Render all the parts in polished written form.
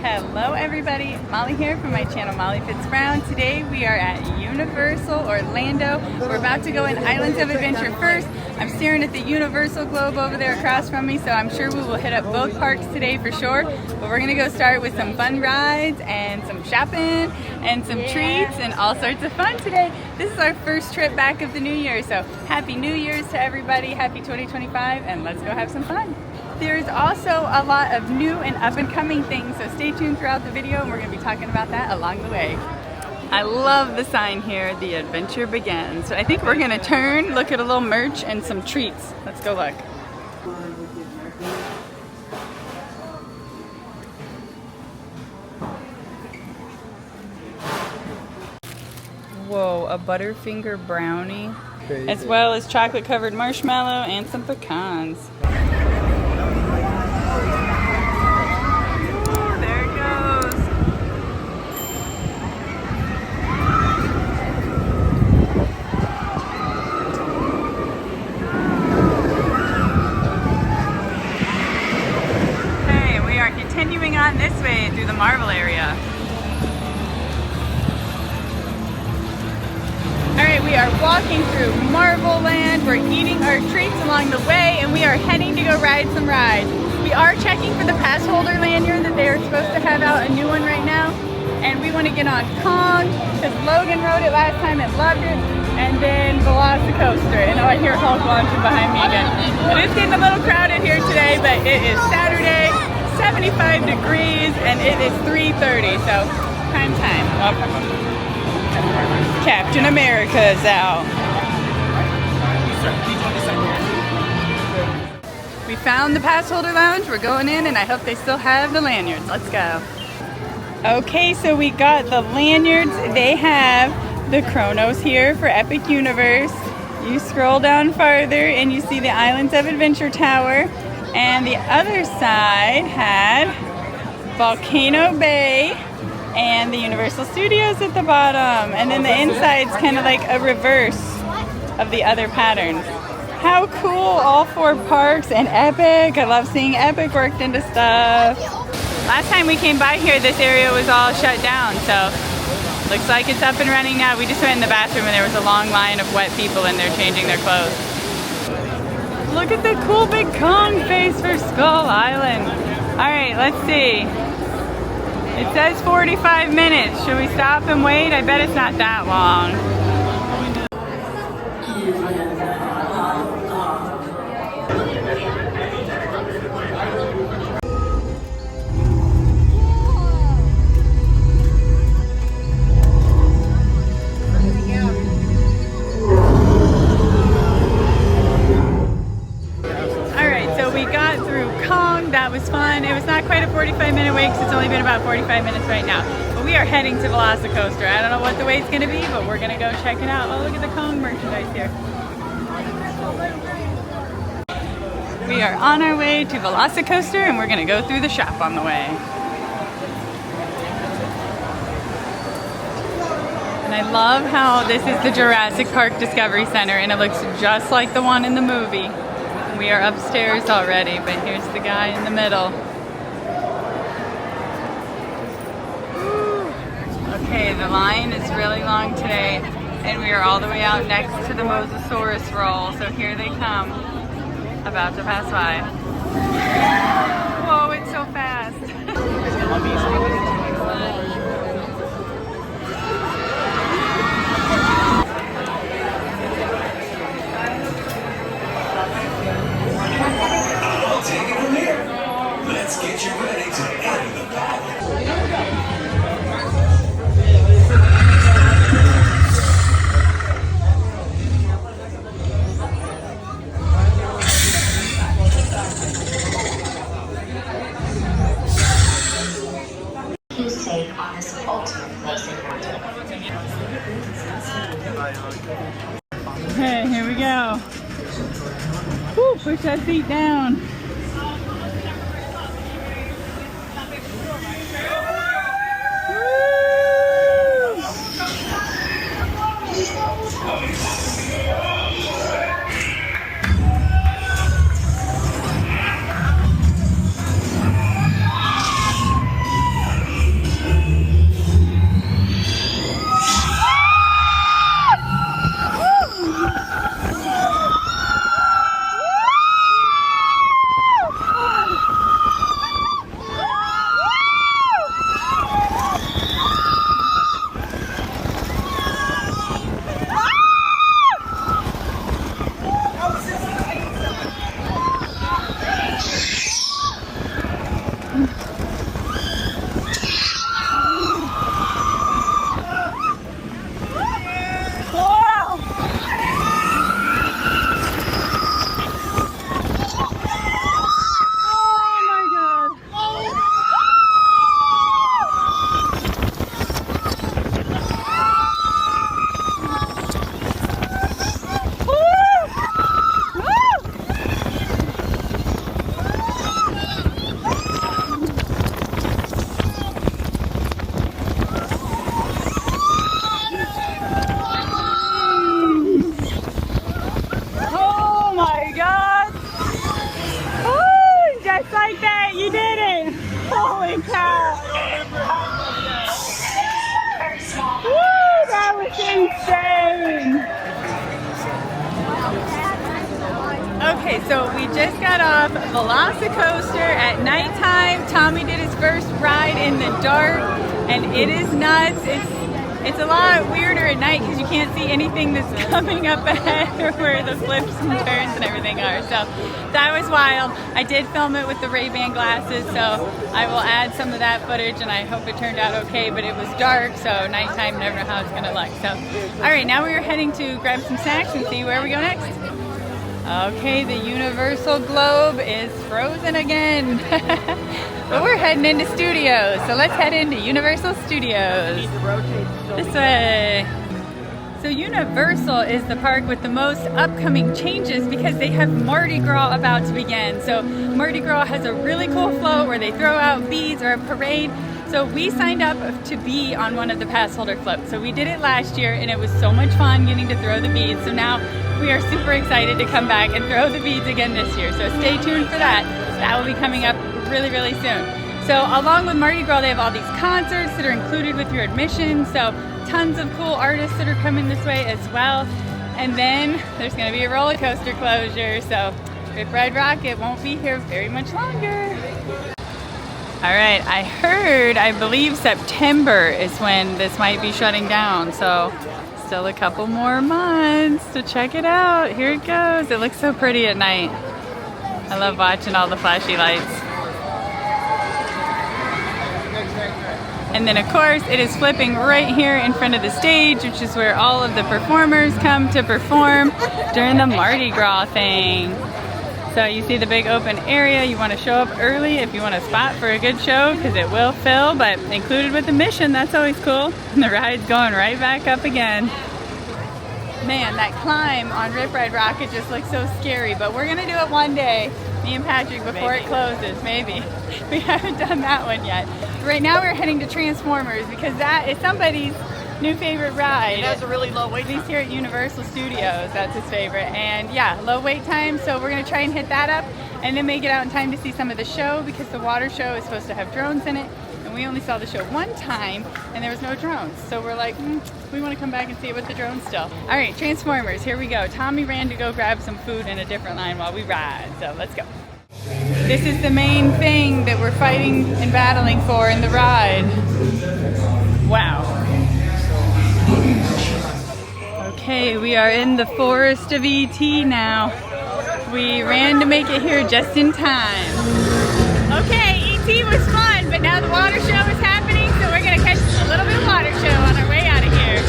Hello everybody, Molly here from my channel Molly Fits Brown. Today we are at Universal Orlando. We're about to go in Islands of Adventure first. I'm staring at the Universal globe over there across from me, so I'm sure we will hit up both parks today for sure. But we're gonna go start with some fun rides and some shopping and some treats and all sorts of fun today. This is our first trip back of the new year, so happy New Year's to everybody, happy 2025, and let's go have some fun. There's also a lot of new and up-and-coming things, so stay tuned throughout the video and we're going to be talking about that along the way. I love the sign here, the adventure begins. So I think we're going to turn, look at a little merch and some treats. Let's go look. Whoa, a Butterfinger brownie, as well as chocolate-covered marshmallow and some pecans. Continuing on this way through the Marvel area. Alright, we are walking through Marvel Land. We're eating our treats along the way and we are heading to go ride some rides. We are checking for the Passholder lanyard that they are supposed to have out, a new one right now. And we want to get on Kong because Logan rode it last time and loved it. And then Velocicoaster. And oh, I hear Hulk launching behind me again. It is getting a little crowded here today, but it is Saturday. 75 degrees and it is 3:30, so prime time. Oh. Captain America is out. We found the Passholder Lounge. We're going in and I hope they still have the lanyards. Let's go. Okay, so we got the lanyards. They have the Chronos here for Epic Universe. You scroll down farther and you see the Islands of Adventure Tower. And the other side had Volcano Bay and the Universal Studios at the bottom. And then the inside's kind of like a reverse of the other patterns. How cool, all four parks and Epic. I love seeing Epic worked into stuff. Last time we came by here, this area was all shut down. So looks like it's up and running now. We just went in the bathroom and there was a long line of wet people in there changing their clothes. Look at the cool big Kong face for Skull Island. All right, let's see. It says 45 minutes. Should we stop and wait? I bet it's not that long. That was fun. It was not quite a 45-minute wait because it's only been about 45 minutes right now. But we are heading to Velocicoaster. I don't know what the wait's going to be, but we're going to go check it out. Oh, look at the Kong merchandise here. We are on our way to Velocicoaster and we're going to go through the shop on the way. And I love how this is the Jurassic Park Discovery Center and it looks just like the one in the movie. We are upstairs already, but here's the guy in the middle. Okay, the line is really long today, and we are all the way out next to the Mosasaurus roll, so here they come, about to pass by. Whoa, it's so fast. Let's get you ready to end the battle. Who's safe on this ultimate close encounter? Okay, here we go. Woo, push that seat down. Holy cow! Woo! That was insane! Okay, so we just got off Velocicoaster at nighttime. Tommy did his first ride in the dark, and it is nuts. It's a lot weirder at night because you can't see anything that's coming up ahead or where the flips and turns and everything are. So that was wild. I did film it with the Ray-Ban glasses, so I will add some of that footage, and I hope it turned out okay, but it was dark, so nighttime, never know how it's gonna look. So, all right, now we are heading to grab some snacks and see where we go next. Okay, the Universal Globe is frozen again. But we're heading into studios, so let's head into Universal Studios. This way. So Universal is the park with the most upcoming changes because they have Mardi Gras about to begin. So Mardi Gras has a really cool float where they throw out beads or a parade. So we signed up to be on one of the Passholder floats. So we did it last year and it was so much fun getting to throw the beads. So now we are super excited to come back and throw the beads again this year. So stay tuned for that. That will be coming up really, really soon. So along with Mardi Gras, they have all these concerts that are included with your admission. So tons of cool artists that are coming this way as well. And then there's gonna be a roller coaster closure. So Rip Ride Rockit won't be here very much longer. All right, I believe September is when this might be shutting down. So still a couple more months to check it out. Here it goes. It looks so pretty at night. I love watching all the flashy lights. And then of course it is flipping right here in front of the stage, which is where all of the performers come to perform during the Mardi Gras thing. So you see the big open area. You want to show up early if you want a spot for a good show because it will fill, but included with admission, that's always cool. And the ride's going right back up again. Man, that climb on Rip Ride Rockit just looks so scary, but we're gonna do it one day, me and Patrick, before it closes, maybe. We haven't done that one yet. Right now we're heading to Transformers because that is somebody's new favorite ride. It has a really low wait At time. least here at Universal Studios, that's his favorite. And yeah, low wait time, so we're gonna try and hit that up and then make it out in time to see some of the show because the water show is supposed to have drones in it. And we only saw the show one time and there was no drones. So we're like, we wanna come back and see it with the drones still. All right, Transformers, here we go. Tommy ran to go grab some food in a different line while we ride, so let's go. This is the main thing that we're fighting and battling for in the ride. Wow. Okay, we are in the forest of ET now. We ran to make it here just in time. Okay, ET was fun, but now the water show is happening, so we're gonna catch a little bit of water show on our way out of here.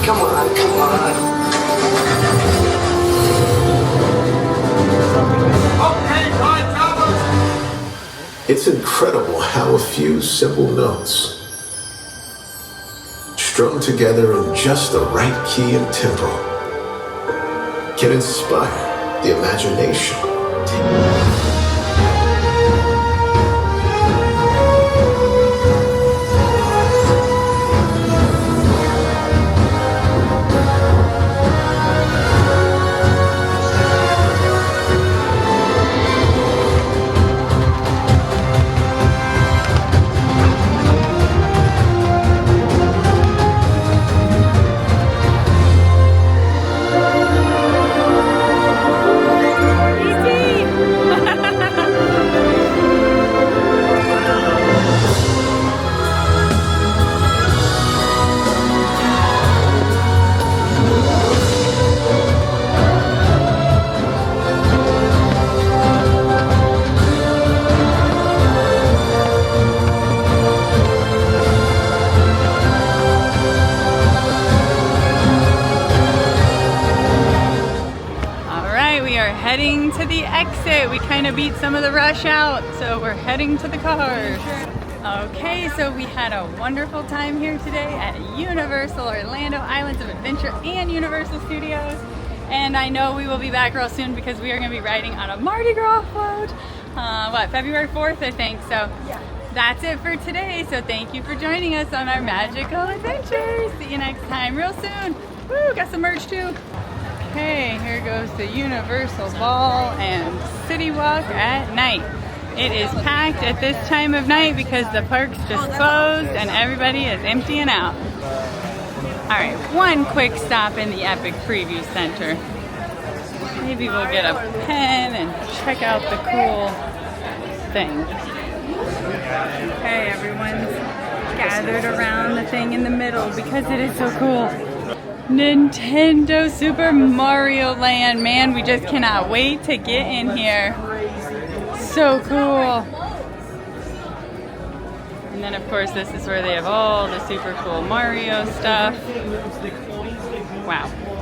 Come on, come on. It's incredible how a few simple notes, strung together in just the right key and tempo, can inspire the imagination. Heading to the exit. We kind of beat some of the rush out, so we're heading to the cars. Okay, so we had a wonderful time here today at Universal Orlando Islands of Adventure and Universal Studios. And I know we will be back real soon because we are going to be riding on a Mardi Gras float. February 4th, I think. So that's it for today. So thank you for joining us on our magical adventures. See you next time real soon. Woo, got some merch too. Okay, here goes the Universal Ball and City Walk at night. It is packed at this time of night because the park's just closed and everybody is emptying out. All right, one quick stop in the Epic Preview Center. Maybe we'll get a pen and check out the cool thing. Okay, everyone's gathered around the thing in the middle because it is so cool. Nintendo Super Mario Land. Man, we just cannot wait to get in here. So cool. And then of course this is where they have all the super cool Mario stuff. Wow.